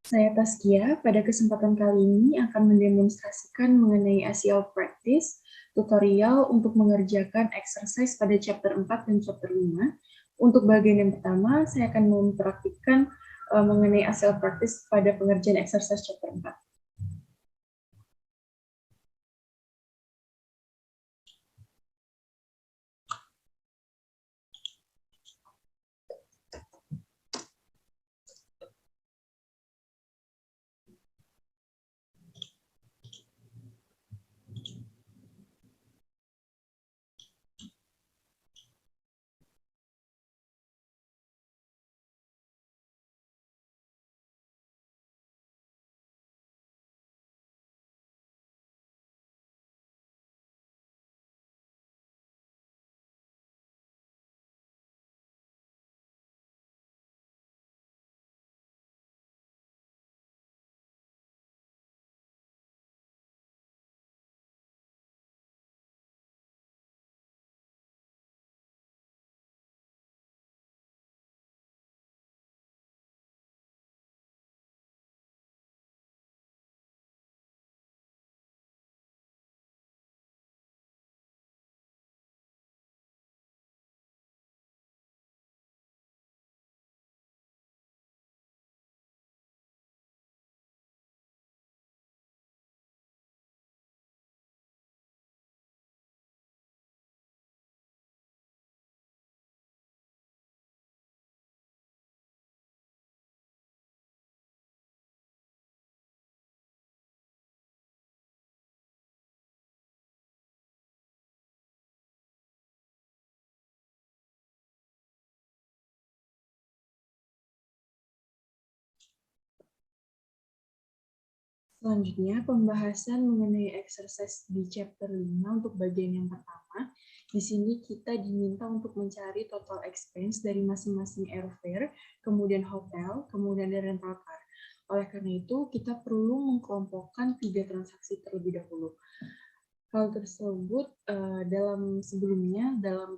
Saya Taskia, pada kesempatan kali ini akan mendemonstrasikan mengenai ACL Practice, tutorial untuk mengerjakan exercise pada chapter 4 dan chapter 5. Untuk bagian yang pertama, saya akan mempraktikkan mengenai ACL Practice pada pengerjaan exercise chapter 4. Selanjutnya, pembahasan mengenai exercise di chapter 5 untuk bagian yang pertama. Di sini kita diminta untuk mencari total expense dari masing-masing airfare, kemudian hotel, kemudian dari rental car. Oleh karena itu, kita perlu mengkelompokkan 3 transaksi terlebih dahulu. Hal tersebut dalam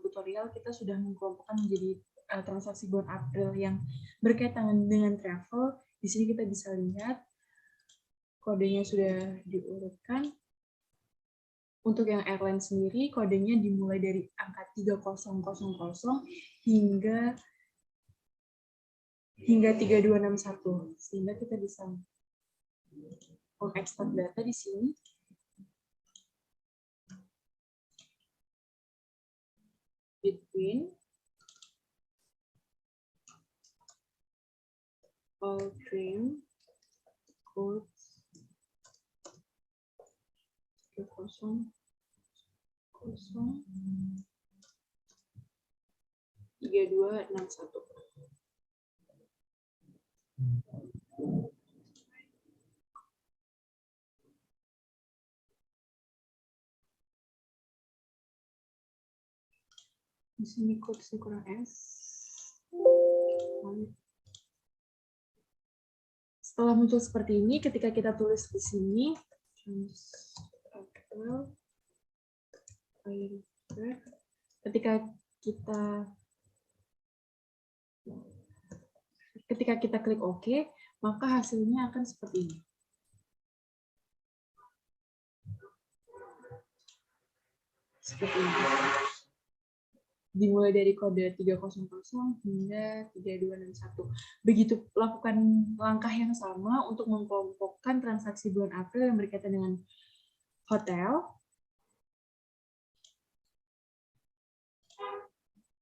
tutorial kita sudah mengkelompokkan menjadi transaksi bulan April yang berkaitan dengan travel. Di sini kita bisa lihat kodenya sudah diurutkan. Untuk yang airline sendiri, kodenya dimulai dari angka 3000 hingga 3261. Sehingga kita bisa mengekstrak data di sini. Between all trim codes 30 3261. Di sini codesnya kurang S. Setelah muncul seperti ini, ketika kita tulis di sini, ketika kita klik OK, maka hasilnya akan seperti ini. Seperti ini. Dimulai dari kode 300 hingga 3261. Begitu lakukan langkah yang sama untuk mengkelompokkan transaksi bulan April yang berkaitan dengan hotel,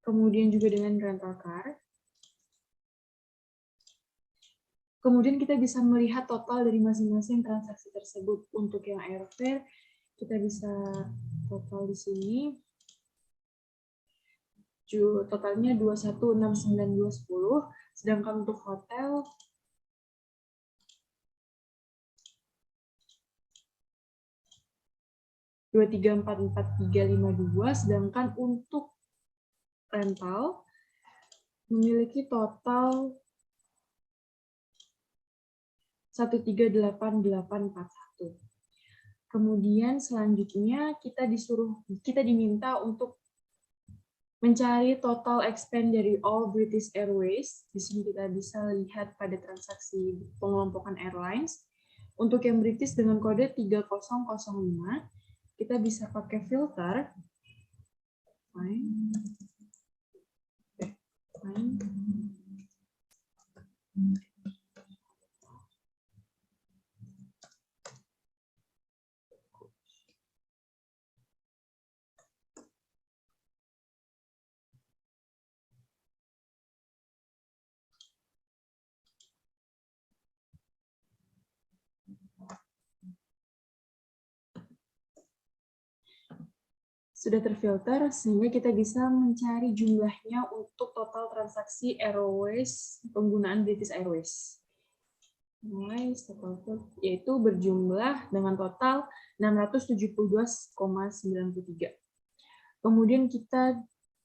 kemudian juga dengan rental car. Kemudian kita bisa melihat total dari masing-masing transaksi tersebut. Untuk yang airfare, kita bisa total di sini. Totalnya 2169.210, sedangkan untuk hotel $2344.352, sedangkan untuk rental memiliki total 138.841. Kemudian selanjutnya kita diminta untuk mencari total expense dari all British Airways. Di sini kita bisa lihat pada transaksi pengelompokan airlines. Untuk yang British dengan kode 3005, kita bisa pakai filter. Sudah terfilter, sehingga kita bisa mencari jumlahnya untuk total transaksi Airways penggunaan British Airways. Yaitu berjumlah dengan total 672,93. Kemudian kita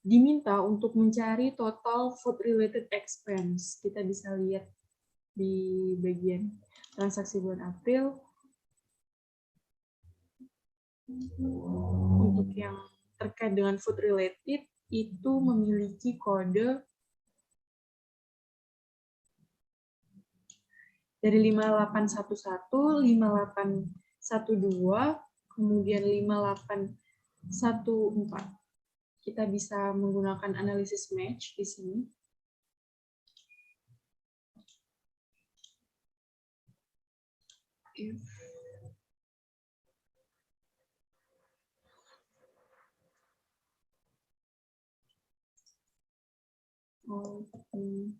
diminta untuk mencari total food related expense. Kita bisa lihat di bagian transaksi bulan April. Untuk yang terkait dengan food related itu memiliki kode dari 5811, 5812, kemudian 5814. Kita bisa menggunakan analisis match di sini. Okay. 5811,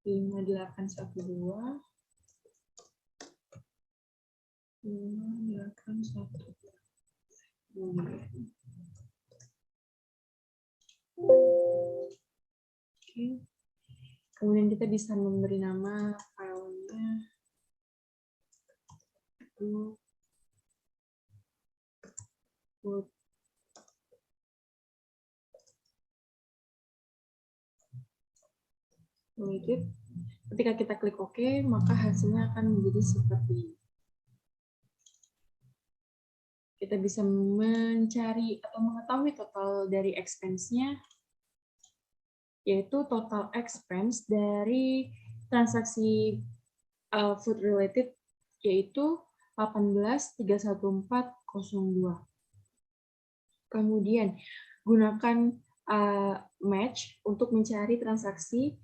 5812, 5812. Oke. Kemudian kita bisa memberi nama filenya itu food related. Ketika kita klik OK, maka hasilnya akan menjadi seperti ini. Kita bisa mencari atau mengetahui total dari expense-nya, yaitu total expense dari transaksi food related, yaitu 18,314,02. Kemudian, gunakan match untuk mencari transaksi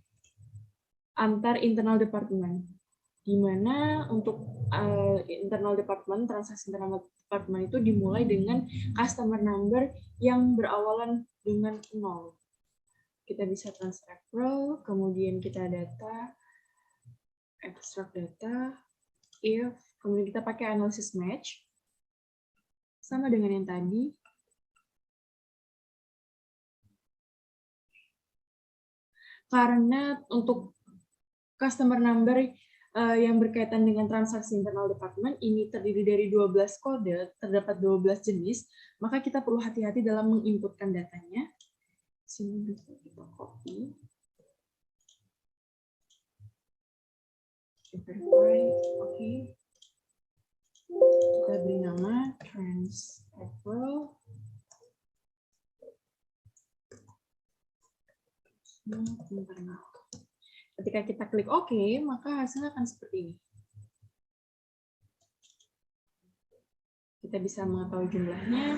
antar internal departemen, di mana untuk internal department, transaksi internal department itu dimulai dengan customer number yang berawalan dengan 0. Kita bisa transfer April, kemudian kita data, extract data, if, kemudian kita pakai analisis match, sama dengan yang tadi. Karena untuk customer number yang berkaitan dengan transaksi internal department ini terdiri dari 12 kode, terdapat 12 jenis, maka kita perlu hati-hati dalam menginputkan datanya. Sini bisa kita copy. Verify, oke. Kita beri nama trans April. Internal. Ketika kita klik OK, maka hasilnya akan seperti ini. Kita bisa mengetahui jumlahnya,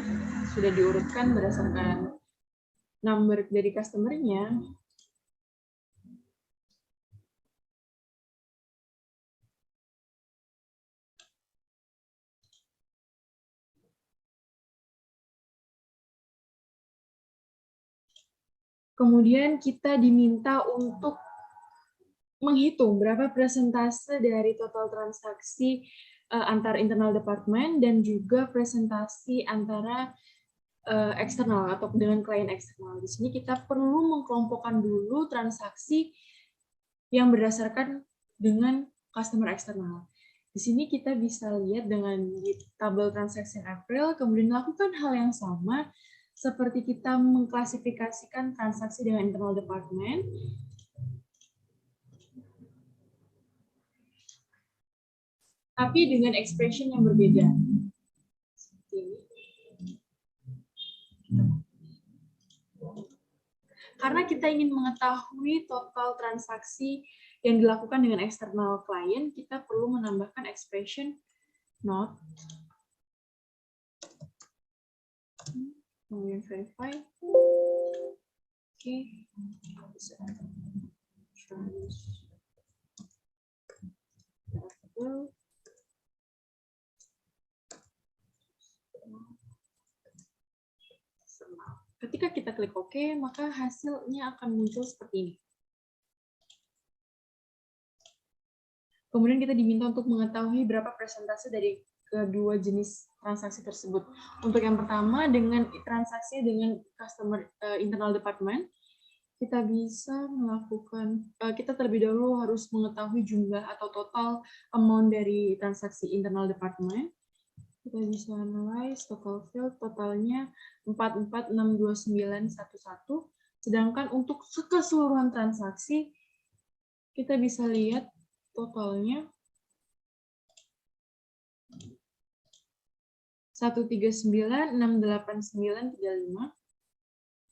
sudah diurutkan berdasarkan number dari customer-nya. Kemudian kita diminta untuk menghitung berapa persentase dari total transaksi antar internal department dan juga presentasi antara eksternal atau dengan klien eksternal. Di sini kita perlu mengkelompokkan dulu transaksi yang berdasarkan dengan customer eksternal. Di sini kita bisa lihat dengan di tabel transaksi April, kemudian lakukan hal yang sama seperti kita mengklasifikasikan transaksi dengan internal department, tapi dengan expression yang berbeda. Karena kita ingin mengetahui total transaksi yang dilakukan dengan eksternal klien, kita perlu menambahkan expression not, kemudian verify. Oke, ketika kita klik OK, maka hasilnya akan muncul seperti ini. Kemudian kita diminta untuk mengetahui berapa persentase dari kedua jenis transaksi tersebut. Untuk yang pertama, dengan transaksi dengan customer internal department, kita bisa melakukan, kita terlebih dahulu harus mengetahui jumlah atau total amount dari transaksi internal department. Kita bisa analyze total field, totalnya 44629111. Sedangkan untuk keseluruhan transaksi, kita bisa lihat totalnya 139689935.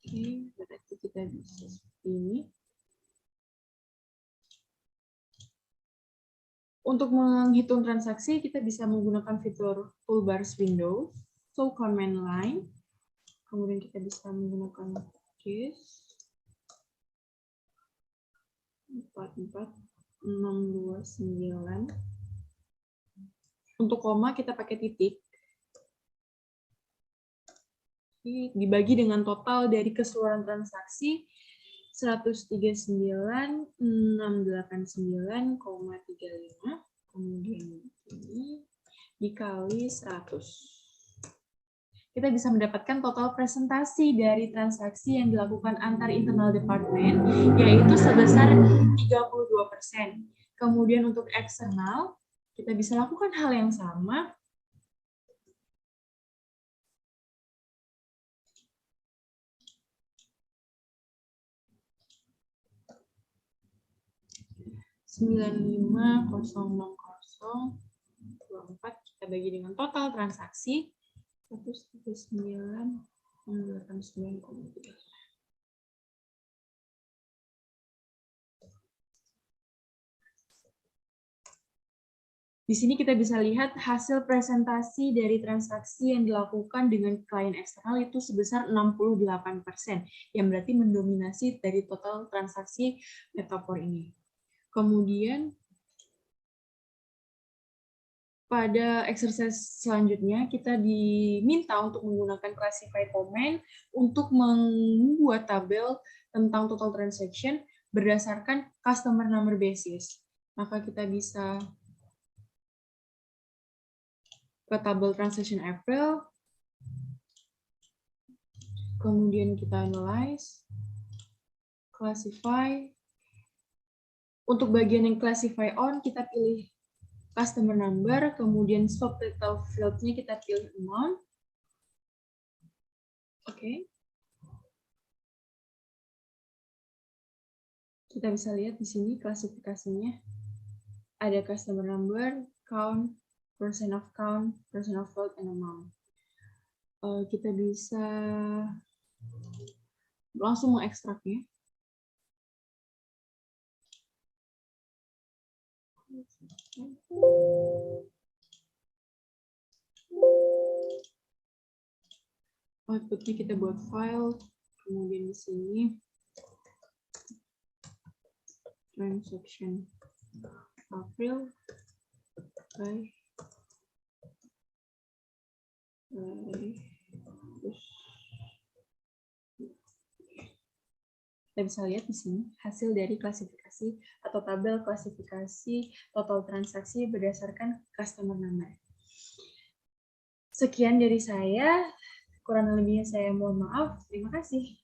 Oke, berarti kita bisa seperti ini. Untuk menghitung transaksi, kita bisa menggunakan fitur toolbars window, so command line, kemudian kita bisa menggunakan case 44629. Untuk koma kita pakai titik. Dibagi dengan total dari keseluruhan transaksi 139.689,35, kemudian ini dikali 100. Kita bisa mendapatkan total presentasi dari transaksi yang dilakukan antar internal department, yaitu sebesar 32%. Kemudian untuk eksternal, kita bisa lakukan hal yang sama. kita bagi dengan total transaksi 139.689,3. Di sini kita bisa lihat hasil presentasi dari transaksi yang dilakukan dengan klien eksternal itu sebesar 68%, yang berarti mendominasi dari total transaksi Metaphor ini. Kemudian, pada exercise selanjutnya, kita diminta untuk menggunakan classify comment untuk membuat tabel tentang total transaction berdasarkan customer number basis. Maka kita bisa ke tabel transaction April, kemudian kita analyze, classify. Untuk bagian yang classify on, kita pilih customer number, kemudian subtotal field-nya kita pilih amount. Oke. Kita bisa lihat di sini klasifikasinya. Ada customer number, count, percent of field, and amount. Kita bisa langsung mengekstraknya. Outputnya kita buat file, kemudian di sini transaction April by kita bisa lihat di sini hasil dari klasifikasi atau tabel klasifikasi total transaksi berdasarkan customer number. Sekian dari saya, kurang lebihnya saya mohon maaf. Terima kasih.